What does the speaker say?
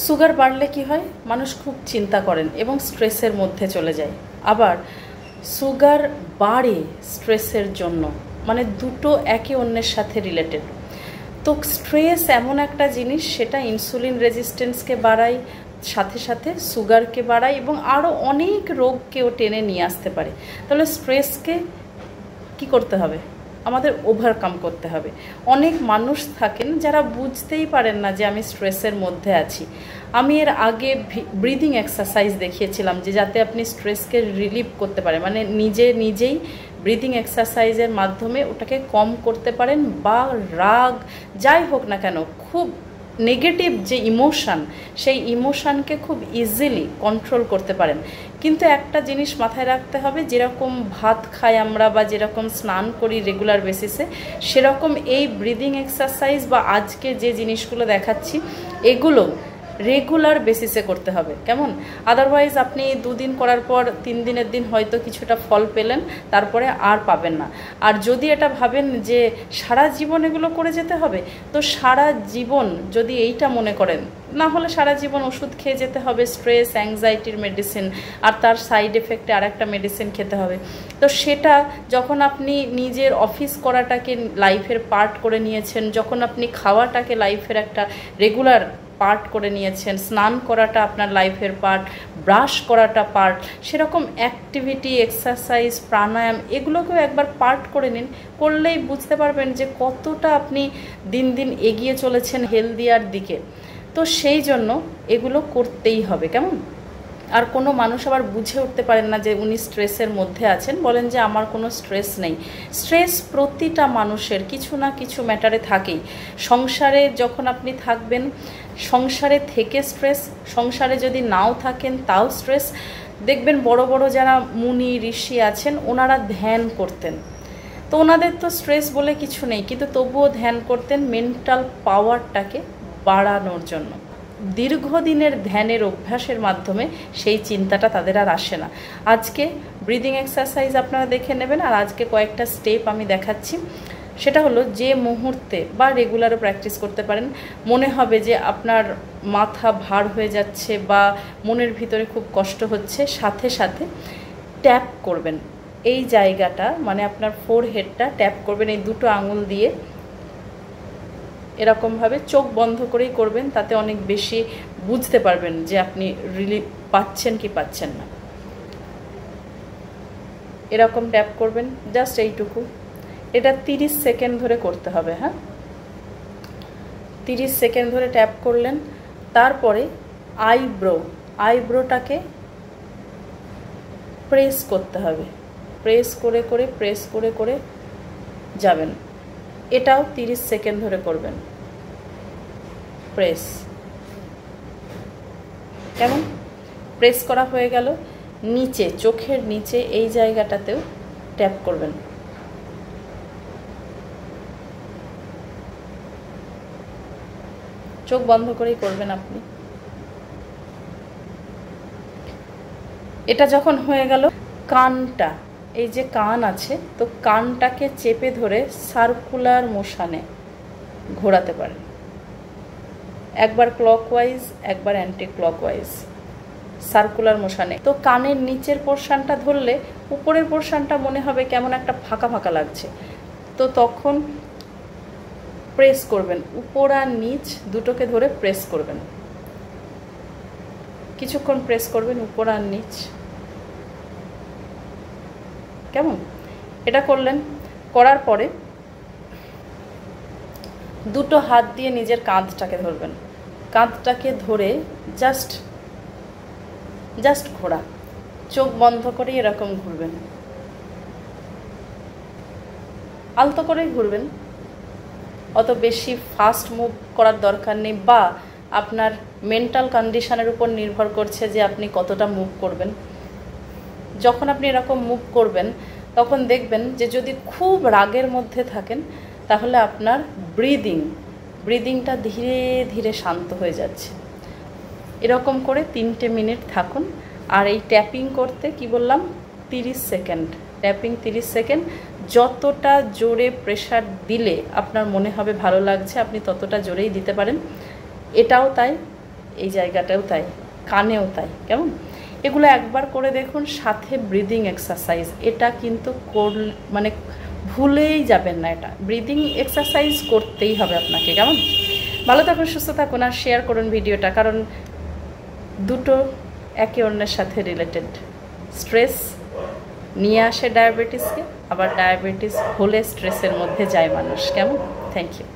Sugar বাড়লে কি হয়, মানুষ খুব চিন্তা করেন এবং স্ট্রেসের মধ্যে চলে যায়। আবার সুগার বাড়ে স্ট্রেসের জন্য, মানে দুটো একে অন্যের সাথে রিলেটেড। তো স্ট্রেস এমন একটা জিনিস, সেটা ইনসুলিন রেজিস্ট্যান্সকে বাড়ায়, সাথে সাথে সুগারকে বাড়ায় এবং আরও অনেক রোগকেও টেনে নিয়ে আসতে পারে। তাহলে স্ট্রেসকে কি করতে হবে, আমাদের ওভারকাম করতে হবে। অনেক মানুষ থাকেন যারা বুঝতেই পারেন না যে আমি স্ট্রেসের মধ্যে আছি। আমি এর আগে ব্রিদিং এক্সারসাইজ দেখিয়েছিলাম যে যাতে আপনি স্ট্রেসকে রিলিভ করতে পারেন, মানে নিজেই ব্রিদিং এক্সারসাইজের মাধ্যমে ওটাকে কম করতে পারেন, বা রাগ যাই হোক না কেন, খুব নেগেটিভ যে ইমোশান, সেই ইমোশানকে খুব ইজিলি কন্ট্রোল করতে পারেন। কিন্তু একটা জিনিস মাথায় রাখতে হবে, যেরকম ভাত খাই আমরা বা যেরকম স্নান করি রেগুলার বেসিসে, সেরকম এই ব্রিদিং এক্সারসাইজ বা আজকে যে জিনিসগুলো দেখাচ্ছি এগুলো রেগুলার বেসিসে করতে হবে, কেমন? আদারওয়াইজ আপনি 2 দিন করার পর 3 দিনের দিন হয়তো কিছুটা ফল পেলেন, তারপরে আর পাবেন না। আর যদি এটা ভাবেন যে সারা জীবন এগুলো করে যেতে হবে, তো সারা জীবন যদি এইটা মনে করেন, না হলে সারা জীবন ওষুধ খেয়ে যেতে হবে, স্ট্রেস অ্যাংজাইটির মেডিসিন, আর তার সাইড এফেক্টে আর একটা মেডিসিন খেতে হবে। তো সেটা যখন আপনি নিজের অফিস করাটাকে লাইফের পার্ট করে নিয়েছেন, যখন আপনি খাওয়াটাকে লাইফের একটা রেগুলার পার্ট করে নিয়েছেন, স্নান করাটা আপনার লাইফের পার্ট, ব্রাশ করাটা পার্ট, সেরকম অ্যাক্টিভিটি, এক্সারসাইজ, প্রাণায়াম এগুলোকেও একবার পার্ট করে নিন। করলেই বুঝতে পারবেন যে কতটা আপনি দিন দিন এগিয়ে চলেছেন হেলদিয়ার দিকে। তো সেই জন্য এগুলো করতেই হবে, কেমন? আর কোনো মানুষ আবার বুঝে উঠতে পারেন না যে উনি স্ট্রেসের মধ্যে আছেন, বলেন যে আমার কোনো স্ট্রেস নেই। স্ট্রেস প্রতিটা মানুষের কিছু না কিছু ম্যাটারে থাকেই। সংসারে যখন আপনি থাকবেন, সংসারে থেকে স্ট্রেস, সংসারে যদি নাও থাকেন তাও স্ট্রেস। দেখবেন বড় বড় যারা মুনি ঋষি আছেন, ওনারা ধ্যান করতেন, তো ওনাদের তো স্ট্রেস বলে কিছু নেই, কিন্তু তবুও ধ্যান করতেন মেন্টাল পাওয়ারটাকে বাড়ানোর জন্য। দীর্ঘদিনের ধ্যানের অভ্যাসের মাধ্যমে সেই চিন্তাটা তাদের আর আসে না। আজকে ব্রিদিং এক্সারসাইজ আপনারা দেখে নেবেন, আর আজকে কয়েকটা স্টেপ আমি দেখাচ্ছি। সেটা হলো, যে মুহূর্তে বা রেগুলারও প্র্যাকটিস করতে পারেন, মনে হবে যে আপনার মাথা ভার হয়ে যাচ্ছে বা মনের ভিতরে খুব কষ্ট হচ্ছে, সাথে সাথে ট্যাপ করবেন এই জায়গাটা, মানে আপনার ফোরহেডটা ট্যাপ করবেন এই দুটো আঙুল দিয়ে, এরকমভাবে চোখ বন্ধ করেই করবেন, তাতে অনেক বেশি বুঝতে পারবেন যে আপনি রিলিফ পাচ্ছেন কি পাচ্ছেন না। এরকম ট্যাপ করবেন, জাস্ট এইটুকু। এটা 30 সেকেন্ড ধরে করতে হবে। হ্যাঁ, 30 সেকেন্ড ধরে ট্যাপ করলেন। তারপরে আইব্রোটাকে প্রেস করতে হবে, প্রেস করে যাবেন। এটাও 30 সেকেন্ড ধরে করবেন, প্রেস। কেমন? প্রেস করা হয়ে গেল। নিচে, চোখের নিচে এই জায়গাটাতেও ট্যাপ করবেন। চোখ বন্ধ করেই করবেন আপনি। এটা যখন হয়ে গেল, কানটা, এই যে কান আছে, তো কানটাকে চেপে ধরে সার্কুলার মোশনে ঘোরাতে পারেন, একবার ক্লকওয়াইজ একবার অ্যান্টি ক্লকওয়াইজ, সার্কুলার মোশনে। তো কানের নিচের পোর্শনটা ধরলে উপরের পোর্শনটা মনে হবে কেমন একটা ফাঁকা ফাঁকা লাগছে, তো তখন প্রেস করবেন, উপর আর নিচ দুটোকে ধরে প্রেস করবেন, কিছুক্ষণ প্রেস করবেন উপর আর নিচ। কেমন? এটা করলেন। করার পরে দুটো হাত দিয়ে নিজের কাঁধটাকে ধরবেন, কাঁধটাকে ধরে জাস্ট ঘোরা, চোখ বন্ধ করে এরকম ঘুরবেন, আলতো করেই ঘুরবেন, অত বেশি ফাস্ট মুভ করার দরকার নেই, বা আপনার মেন্টাল কন্ডিশনের উপর নির্ভর করছে যে আপনি কতটা মুভ করবেন। যখন আপনি এরকম মুভ করবেন, তখন দেখবেন যে যদি খুব রাগের মধ্যে থাকেন, তাহলে আপনার ব্রিদিংটা ধীরে ধীরে শান্ত হয়ে যাচ্ছে। এরকম করে 3টে মিনিট থাকুন। আর এই ট্যাপিং করতে কি বললাম, 30 সেকেন্ড ট্যাপিং, 30 সেকেন্ড। যতটা জোরে প্রেশার দিলে আপনার মনে হবে ভালো লাগছে, আপনি ততটা জোরেই দিতে পারেন। এটাও তাই, এই জায়গাটাও তাই, কানেও তাই। কেমন? এগুলো একবার করে দেখুন, সাথে ব্রিদিং এক্সারসাইজ। এটা কিন্তু মানে ভুলেই যাবেন না, এটা ব্রিদিং এক্সারসাইজ করতেই হবে আপনাকে। কেমন? ভালো থাকুন, সুস্থ থাকুন, আর শেয়ার করুন ভিডিওটা, কারণ দুটো একে অন্যের সাথে রিলেটেড। স্ট্রেস নিয়ে আসে ডায়াবেটিসকে, আবার ডায়াবেটিস হলে স্ট্রেসের মধ্যে যায় মানুষ। কেমন? Thank you.